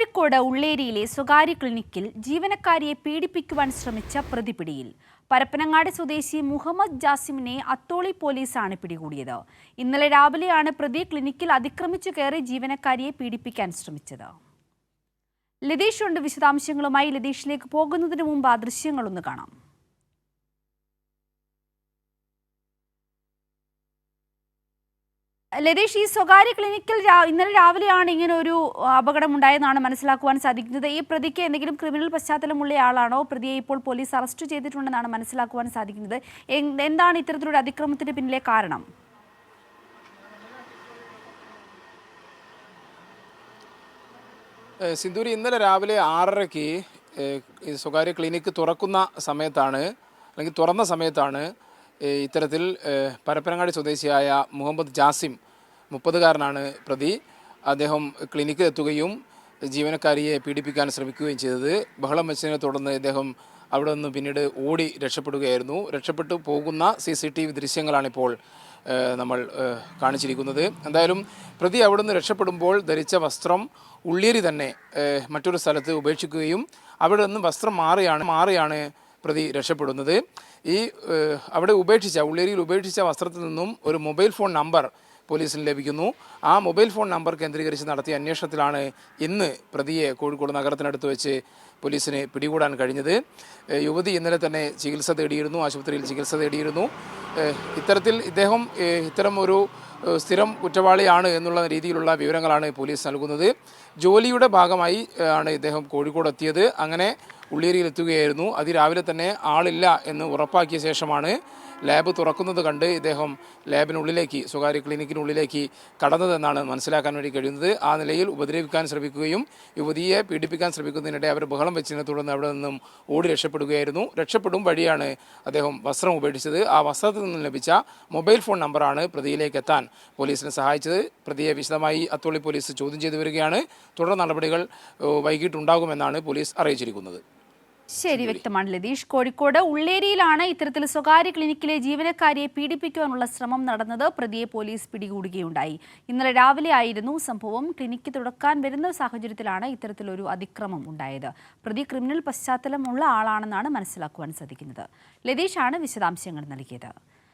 കോഴിക്കോട് ഉള്ളേരിയിലെ സ്വകാര്യ ക്ലിനിക്കിൽ ജീവനക്കാരിയെ പീഡിപ്പിക്കുവാൻ ശ്രമിച്ച പ്രതി പിടിയിൽ. പരപ്പനങ്ങാടി സ്വദേശി മുഹമ്മദ് ജാസിമിനെ അത്തോളി പോലീസാണ് പിടികൂടിയത്. ഇന്നലെ രാവിലെയാണ് പ്രതി ക്ലിനിക്കിൽ അതിക്രമിച്ചു കയറി ജീവനക്കാരിയെ പീഡിപ്പിക്കാൻ ശ്രമിച്ചത്. ലതീഷ് ഉണ്ട് വിശദാംശങ്ങളുമായി. ലതീഷിലേക്ക് പോകുന്നതിന് മുമ്പ് ആ ദൃശ്യങ്ങളൊന്ന് കാണാം. ലതീഷ്, ഈ സ്വകാര്യ ക്ലിനിക്കിൽ ഇന്നലെ രാവിലെയാണ് ഇങ്ങനെ ഒരു അപകടം ഉണ്ടായെന്നാണ് മനസ്സിലാക്കുവാൻ സാധിക്കുന്നത്. ഈ പ്രതിക്ക് എന്തെങ്കിലും ക്രിമിനൽ പശ്ചാത്തലമുള്ള ആളാണോ? പ്രതിയെ ഇപ്പോൾ പോലീസ് അറസ്റ്റ് ചെയ്തിട്ടുണ്ടെന്നാണ് മനസ്സിലാക്കുവാൻ സാധിക്കുന്നത്. എന്താണ് ഇത്തരത്തിലൊരു അതിക്രമത്തിന് പിന്നിലെ കാരണം? സിന്ദൂരി, ഇന്നലെ രാവിലെ 6:30-ക്ക് സ്വകാര്യ ക്ലിനിക്ക് തുറന്ന സമയത്താണ് ഇത്തരത്തിൽ പരപ്പനങ്ങാടി സ്വദേശിയായ മുഹമ്മദ് ജാസിം, 30-കാരനാണ് പ്രതി. അദ്ദേഹം ക്ലിനിക്കിൽ എത്തുകയും ജീവനക്കാരിയെ പീഡിപ്പിക്കാൻ ശ്രമിക്കുകയും ചെയ്തത്. ബഹളം വെച്ചതിനെ തുടർന്ന് ഇദ്ദേഹം അവിടെ നിന്ന് പിന്നീട് ഓടി രക്ഷപ്പെടുകയായിരുന്നു. രക്ഷപ്പെട്ടു പോകുന്ന CCTV ദൃശ്യങ്ങളാണിപ്പോൾ നമ്മൾ കാണിച്ചിരിക്കുന്നത്. എന്തായാലും പ്രതി അവിടെ നിന്ന് രക്ഷപ്പെടുമ്പോൾ ധരിച്ച വസ്ത്രം ഉള്ളിയേരി തന്നെ മറ്റൊരു സ്ഥലത്ത് ഉപേക്ഷിക്കുകയും അവിടെ നിന്ന് വസ്ത്രം മാറിയാണ് പ്രതി രക്ഷപ്പെടുന്നത്. ഈ അവിടെ ഉള്ളിയേരിയിൽ ഉപേക്ഷിച്ച വസ്ത്രത്തിൽ നിന്നും ഒരു മൊബൈൽ ഫോൺ നമ്പർ പോലീസിന് ലഭിക്കുന്നു. ആ മൊബൈൽ ഫോൺ നമ്പർ കേന്ദ്രീകരിച്ച് നടത്തിയ അന്വേഷണത്തിലാണ് ഇന്ന് പ്രതിയെ കോഴിക്കോട് നഗരത്തിനടുത്ത് വെച്ച് പോലീസിന് പിടികൂടാൻ കഴിഞ്ഞത്. യുവതി ഇന്നലെ തന്നെ ആശുപത്രിയിൽ ചികിത്സ തേടിയിരുന്നു. ഇത്തരം ഒരു സ്ഥിരം കുറ്റവാളിയാണ് എന്നുള്ള രീതിയിലുള്ള വിവരങ്ങളാണ് പോലീസ് നൽകുന്നത്. ജോലിയുടെ ഭാഗമായി ആണ് ഇദ്ദേഹം കോഴിക്കോട് എത്തിയത്. അങ്ങനെ ഉള്ളിയേരിയിൽ എത്തുകയായിരുന്നു. അതിരാവിലെ തന്നെ ആളില്ല എന്ന് ഉറപ്പാക്കിയ ശേഷമാണ് ലാബ് തുറക്കുന്നത് കണ്ട് ഇദ്ദേഹം സ്വകാര്യ ക്ലിനിക്കിനുള്ളിലേക്ക് കടന്നതെന്നാണ് മനസ്സിലാക്കാൻ വേണ്ടി കഴിയുന്നത്. ആ നിലയിൽ ഉപദ്രവിക്കാൻ ശ്രമിക്കുകയും യുവതിയെ പീഡിപ്പിക്കാൻ ശ്രമിക്കുന്നതിനിടെ അവർ ബഹളം വെച്ചതിനെ തുടർന്ന് അവിടെ നിന്നും ഓടി രക്ഷപ്പെടും വഴിയാണ് അദ്ദേഹം വസ്ത്രം ഉപേക്ഷിച്ചത്. ആ വസ്ത്രത്തിൽ നിന്നും ലഭിച്ച മൊബൈൽ ഫോൺ നമ്പറാണ് പ്രതിയിലേക്ക് എത്താൻ പോലീസിനെ സഹായിച്ചത്. പ്രതിയെ വിശദമായി അത്തോളി പോലീസ് ചോദ്യം ചെയ്തു വരികയാണ്. തുടർ നടപടികൾ വൈകിട്ടുണ്ടാകുമെന്നാണ് പോലീസ് അറിയിച്ചിരിക്കുന്നത്. ശരി, വ്യക്തമാണ് ലതീഷ്. കോഴിക്കോട് ഉള്ളേരിയിലാണ് ഇത്തരത്തിൽ സ്വകാര്യ ക്ലിനിക്കിലെ ജീവനക്കാരിയെ പീഡിപ്പിക്കുവാനുള്ള ശ്രമം നടന്നത്. പ്രതിയെ പോലീസ് പിടികൂടുകയുണ്ടായി. ഇന്നലെ രാവിലെ ആയിരുന്നു സംഭവം. ക്ലിനിക്ക് തുറക്കാൻ വരുന്ന സാഹചര്യത്തിലാണ് ഇത്തരത്തിലൊരു അതിക്രമം ഉണ്ടായത്. പ്രതി ക്രിമിനൽ പശ്ചാത്തലമുള്ള ആളാണെന്നാണ് മനസ്സിലാക്കുവാൻ സാധിക്കുന്നത്. ലതീഷാണ് വിശദാംശങ്ങൾ നൽകിയത്.